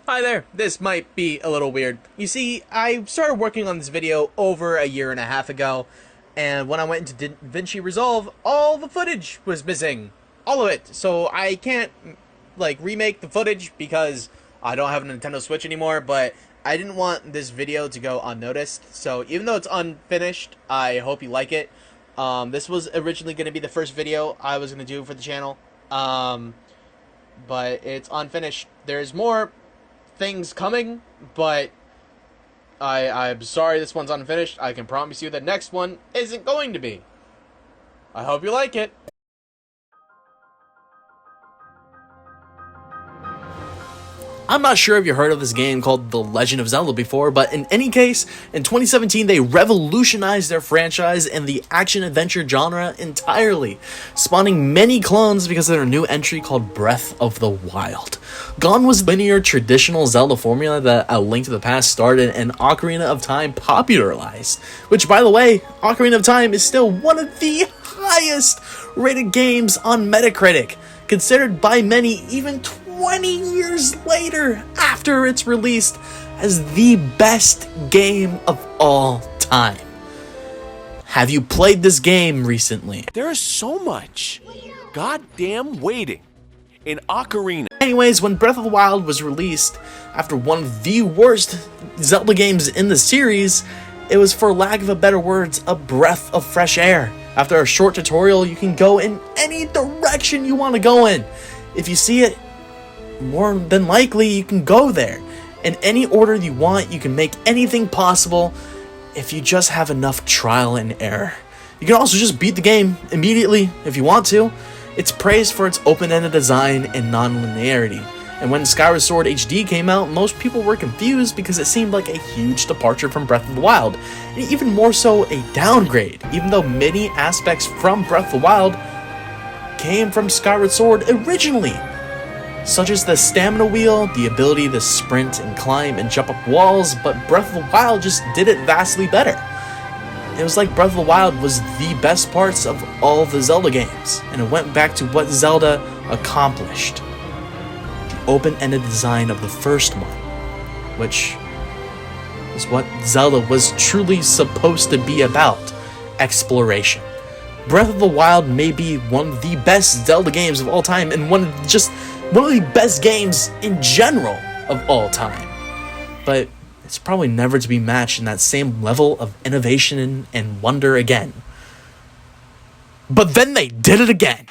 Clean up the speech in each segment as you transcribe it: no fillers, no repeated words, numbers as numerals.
Hi there, this might be a little weird. You see, I started working on this video over a year and a half ago, and when I went into DaVinci Resolve, all the footage was missing. All of it. So I can't, remake the footage because I don't have a Nintendo Switch anymore, but I didn't want this video to go unnoticed. So even though it's unfinished, I hope you like it. This was originally going to be the first video I was going to do for the channel, but it's unfinished. There's more things coming, but I'm sorry this one's unfinished. I can promise you the next one isn't going to be. I hope you like it. I'm not sure if you heard of this game called The Legend of Zelda before, but in any case, in 2017 they revolutionized their franchise and the action-adventure genre entirely, spawning many clones because of their new entry called Breath of the Wild. Gone was the linear traditional Zelda formula that A Link to the Past started and Ocarina of Time popularized, which, by the way, Ocarina of Time is still one of the highest rated games on Metacritic, considered by many even 20 years later after it's released as the best game of all time. Have you played this game recently? There is so much goddamn waiting in Ocarina. Anyways, when Breath of the Wild was released, after one of the worst Zelda games in the series, it was, for lack of a better words, a breath of fresh air. After a short tutorial, you can go in any direction you want to go in. If you see it, more than likely you can go there. In any order you want, you can make anything possible if you just have enough trial and error. You can also just beat the game immediately if you want to. It's praised for its open-ended design and non-linearity. And when Skyward Sword HD came out, most people were confused because it seemed like a huge departure from Breath of the Wild, and even more so a downgrade, even though many aspects from Breath of the Wild came from Skyward Sword originally, such as the stamina wheel, the ability to sprint and climb and jump up walls, but Breath of the Wild just did it vastly better. It was like Breath of the Wild was the best parts of all the Zelda games, and it went back to what Zelda accomplished. The open-ended design of the first one, which is what Zelda was truly supposed to be about: exploration. Breath of the Wild may be one of the best Zelda games of all time, and one of the best games in general of all time. But it's probably never to be matched in that same level of innovation and wonder again. But then they did it again.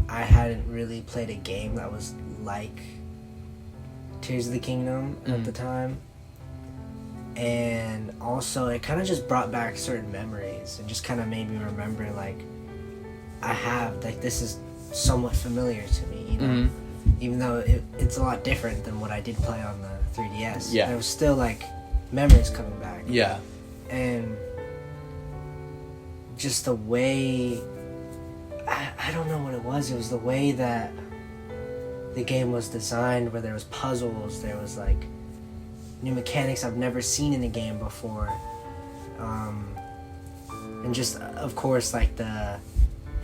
I hadn't really played a game that was like Tears of the Kingdom at the time, and also it kind of just brought back certain memories and just kind of made me remember, like, this is somewhat familiar to me, you know, even though it's a lot different than what I did play on the 3DS. Yeah, there was still like memories coming back. Yeah, and just the way, I don't know what it was. It was the way that the game was designed, where there was puzzles, there was like new mechanics I've never seen in a game before, and just, of course, like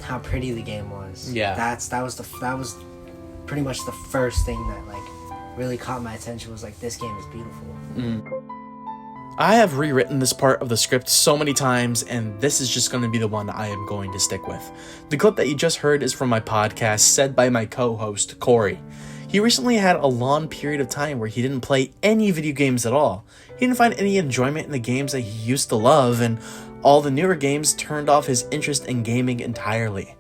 how pretty the game was. Yeah, that was pretty much the first thing that like really caught my attention. Was like, this game is beautiful. I have rewritten this part of the script so many times, and this is just going to be the one I am going to stick with. The clip that you just heard is from my podcast, said by my co-host, Corey. He recently had a long period of time where he didn't play any video games at all. He didn't find any enjoyment in the games that he used to love, and all the newer games turned off his interest in gaming entirely.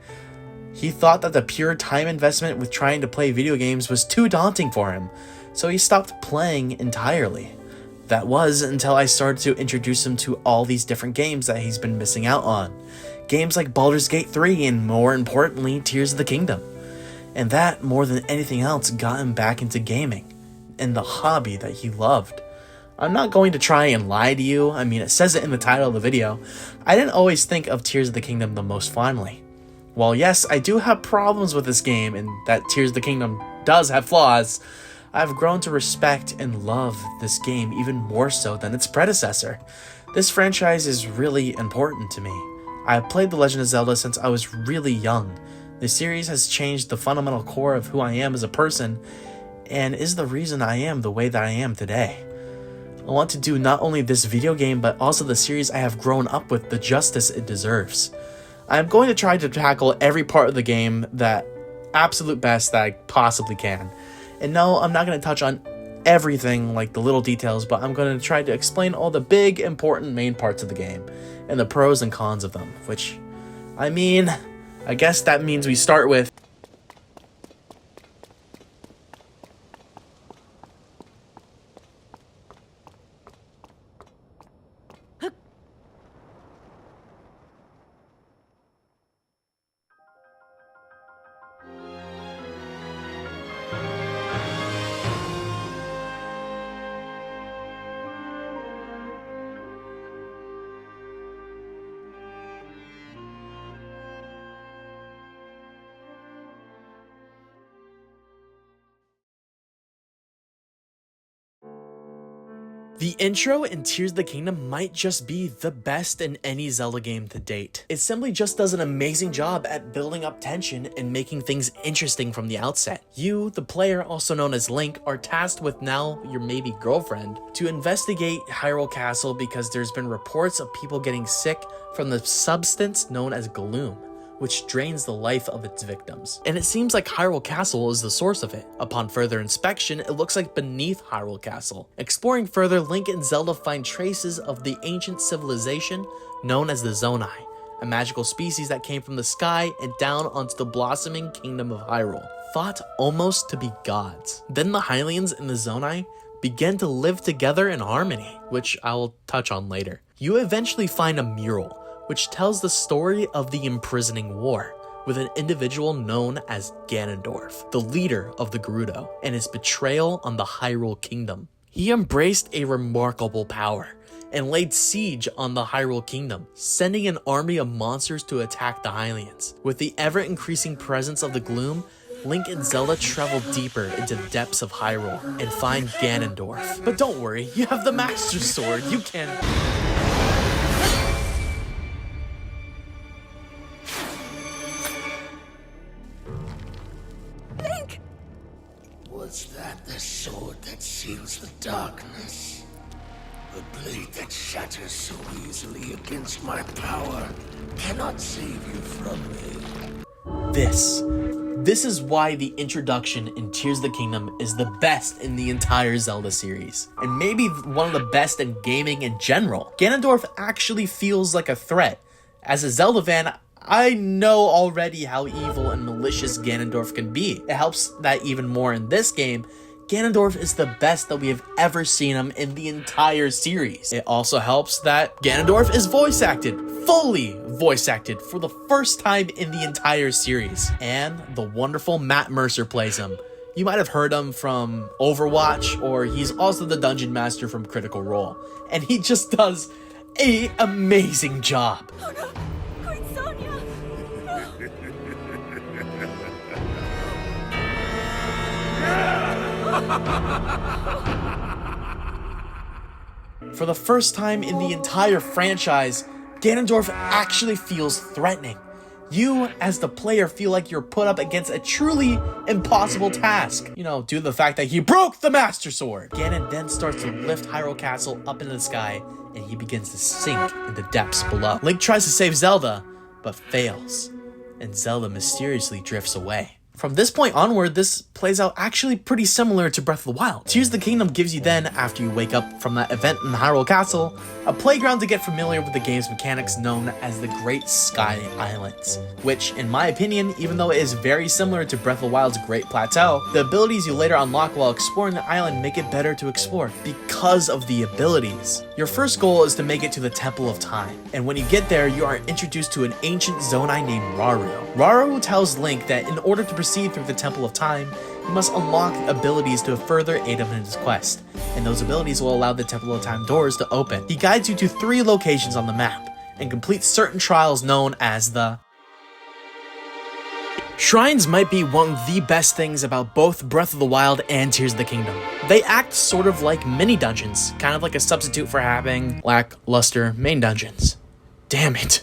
He thought that the pure time investment with trying to play video games was too daunting for him, so he stopped playing entirely. That was until I started to introduce him to all these different games that he's been missing out on. Games like Baldur's Gate 3 and, more importantly, Tears of the Kingdom. And that, more than anything else, got him back into gaming, and the hobby that he loved. I'm not going to try and lie to you. I mean, it says it in the title of the video. I didn't always think of Tears of the Kingdom the most fondly. While yes, I do have problems with this game, and that Tears of the Kingdom does have flaws, I've grown to respect and love this game even more so than its predecessor. This franchise is really important to me. I've played The Legend of Zelda since I was really young. The series has changed the fundamental core of who I am as a person, and is the reason I am the way that I am today. I want to do not only this video game, but also the series I have grown up with the justice it deserves. I'm going to try to tackle every part of the game that absolute best that I possibly can. And no, I'm not going to touch on everything like the little details, but I'm going to try to explain all the big, important main parts of the game, and the pros and cons of them, which, I mean, I guess that means we start with the intro in Tears of the Kingdom might just be the best in any Zelda game to date. It simply just does an amazing job at building up tension and making things interesting from the outset. You, the player, also known as Link, are tasked with now your maybe girlfriend to investigate Hyrule Castle because there's been reports of people getting sick from the substance known as gloom, which drains the life of its victims. And it seems like Hyrule Castle is the source of it. Upon further inspection, it looks like beneath Hyrule Castle. Exploring further, Link and Zelda find traces of the ancient civilization known as the Zonai, a magical species that came from the sky and down onto the blossoming kingdom of Hyrule, thought almost to be gods. Then the Hylians and the Zonai begin to live together in harmony, which I will touch on later. You eventually find a mural, which tells the story of the imprisoning war, with an individual known as Ganondorf, the leader of the Gerudo, and his betrayal on the Hyrule Kingdom. He embraced a remarkable power, and laid siege on the Hyrule Kingdom, sending an army of monsters to attack the Hylians. With the ever-increasing presence of the gloom, Link and Zelda travel deeper into the depths of Hyrule and find Ganondorf. But don't worry, you have the Master Sword, you can... Was that the sword that seals the darkness? The blade that shatters so easily against my power cannot save you from me. This is why the introduction in Tears of the Kingdom is the best in the entire Zelda series, and maybe one of the best in gaming in general. Ganondorf actually feels like a threat. As a Zelda fan, I know already how evil and malicious Ganondorf can be. It helps that even more in this game, Ganondorf is the best that we have ever seen him in the entire series. It also helps that Ganondorf is voice acted, fully voice acted for the first time in the entire series. And the wonderful Matt Mercer plays him. You might have heard him from Overwatch, or he's also the Dungeon Master from Critical Role. And he just does an amazing job. Oh no! Queen Sonia! For the first time in the entire franchise, Ganondorf actually feels threatening. You, as the player, feel like you're put up against a truly impossible task. You know, due to the fact that he broke the Master Sword. Ganon then starts to lift Hyrule Castle up into the sky, and he begins to sink in the depths below. Link tries to save Zelda, but fails, and Zelda mysteriously drifts away. From this point onward, this plays out actually pretty similar to Breath of the Wild. Tears of the Kingdom gives you then, after you wake up from that event in Hyrule Castle, a playground to get familiar with the game's mechanics known as the Great Sky Islands, which, in my opinion, even though it is very similar to Breath of the Wild's Great Plateau, the abilities you later unlock while exploring the island make it better to explore because of the abilities. Your first goal is to make it to the Temple of Time, and when you get there, you are introduced to an ancient Zonai named Rauru. Rauru tells Link that in order to proceed through the Temple of Time, he must unlock abilities to further aid him in his quest, and those abilities will allow the Temple of Time doors to open. He guides you to 3 locations on the map, and completes certain trials known as the Shrines might be one of the best things about both Breath of the Wild and Tears of the Kingdom. They act sort of like mini dungeons, kind of like a substitute for having lackluster main dungeons. Damn it.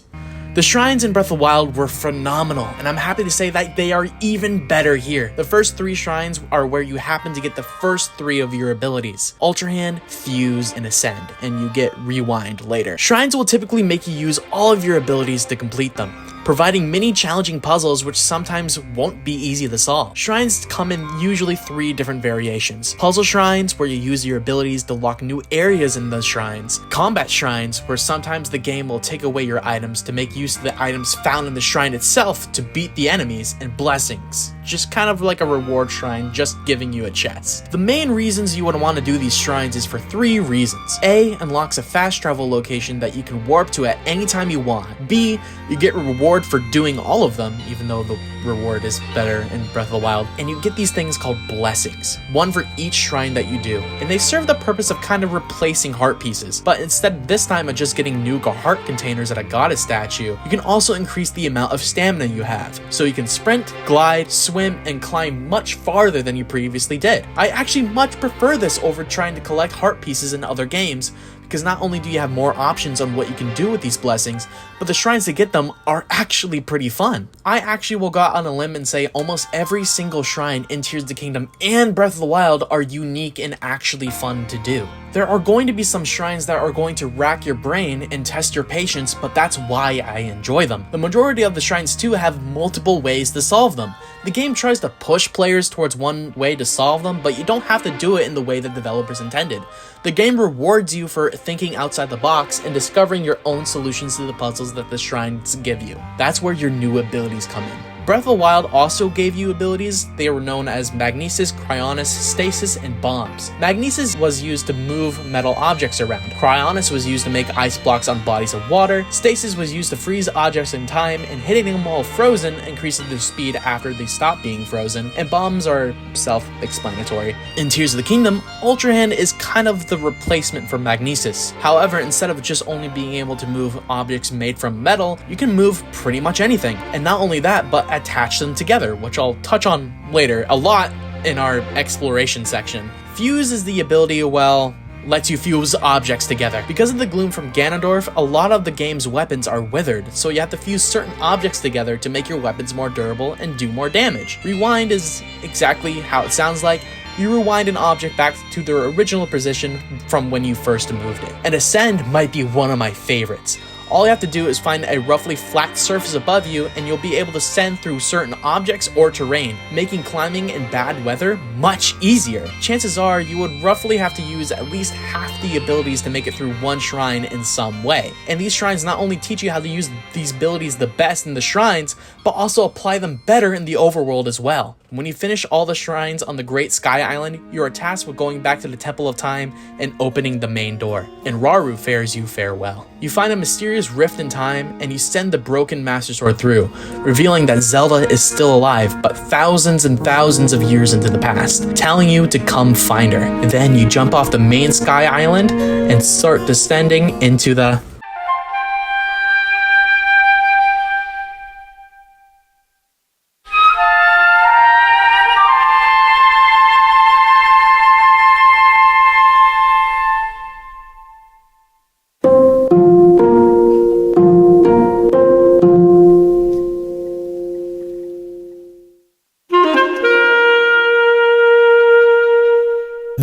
The shrines in Breath of the Wild were phenomenal, and I'm happy to say that they are even better here. The first 3 shrines are where you happen to get the first 3 of your abilities: Ultra Hand, Fuse, and Ascend, and you get Rewind later. Shrines will typically make you use all of your abilities to complete them, providing many challenging puzzles which sometimes won't be easy to solve. Shrines come in usually 3 different variations: puzzle shrines, where you use your abilities to lock new areas in the shrines; combat shrines, where sometimes the game will take away your items to make use of the items found in the shrine itself to beat the enemies; and blessings, just kind of like a reward shrine, just giving you a chest. The main reasons you would want to do these shrines is for 3 reasons. A, unlocks a fast travel location that you can warp to at any time you want. B, you get a reward for doing all of them, even though the reward is better in Breath of the Wild, and you get these things called blessings, 1 for each shrine that you do, and they serve the purpose of kind of replacing heart pieces, but instead this time of just getting new heart containers at a goddess statue, you can also increase the amount of stamina you have, so you can sprint, glide, swim, and climb much farther than you previously did. I actually much prefer this over trying to collect heart pieces in other games, because not only do you have more options on what you can do with these blessings, but the shrines to get them are actually pretty fun. I actually will go out on a limb and say almost every single shrine in Tears of the Kingdom and Breath of the Wild are unique and actually fun to do. There are going to be some shrines that are going to rack your brain and test your patience, but that's why I enjoy them. The majority of the shrines too have multiple ways to solve them. The game tries to push players towards one way to solve them, but you don't have to do it in the way the developers intended. The game rewards you for thinking outside the box and discovering your own solutions to the puzzles that the shrines give you. That's where your new abilities come in. Breath of the Wild also gave you abilities. They were known as Magnesis, Cryonis, Stasis, and Bombs. Magnesis was used to move metal objects around. Cryonis was used to make ice blocks on bodies of water. Stasis was used to freeze objects in time, and hitting them while frozen increases their speed after they stop being frozen. And Bombs are self-explanatory. In Tears of the Kingdom, Ultra Hand is kind of the replacement for Magnesis. However, instead of just only being able to move objects made from metal, you can move pretty much anything. And not only that, but attach them together, which I'll touch on later a lot in our exploration section. Fuse is the ability, lets you fuse objects together. Because of the gloom from Ganondorf, a lot of the game's weapons are withered, so you have to fuse certain objects together to make your weapons more durable and do more damage. Rewind is exactly how it sounds like. You rewind an object back to their original position from when you first moved it. And Ascend might be one of my favorites. All you have to do is find a roughly flat surface above you and you'll be able to ascend through certain objects or terrain, making climbing in bad weather much easier. Chances are you would roughly have to use at least half the abilities to make it through one shrine in some way. And these shrines not only teach you how to use these abilities the best in the shrines, but also apply them better in the overworld as well. When you finish all the shrines on the Great Sky Island, you are tasked with going back to the Temple of Time and opening the main door. And Rauru fares you farewell. You find a mysterious rift in time and you send the broken Master Sword through, revealing that Zelda is still alive, but thousands and thousands of years into the past, telling you to come find her. And then you jump off the main Sky Island and start descending into the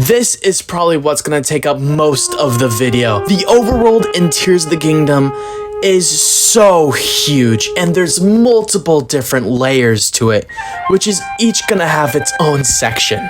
This is probably what's going to take up most of the video. The overworld in Tears of the Kingdom is so huge, and there's multiple different layers to it, which is each gonna have its own section.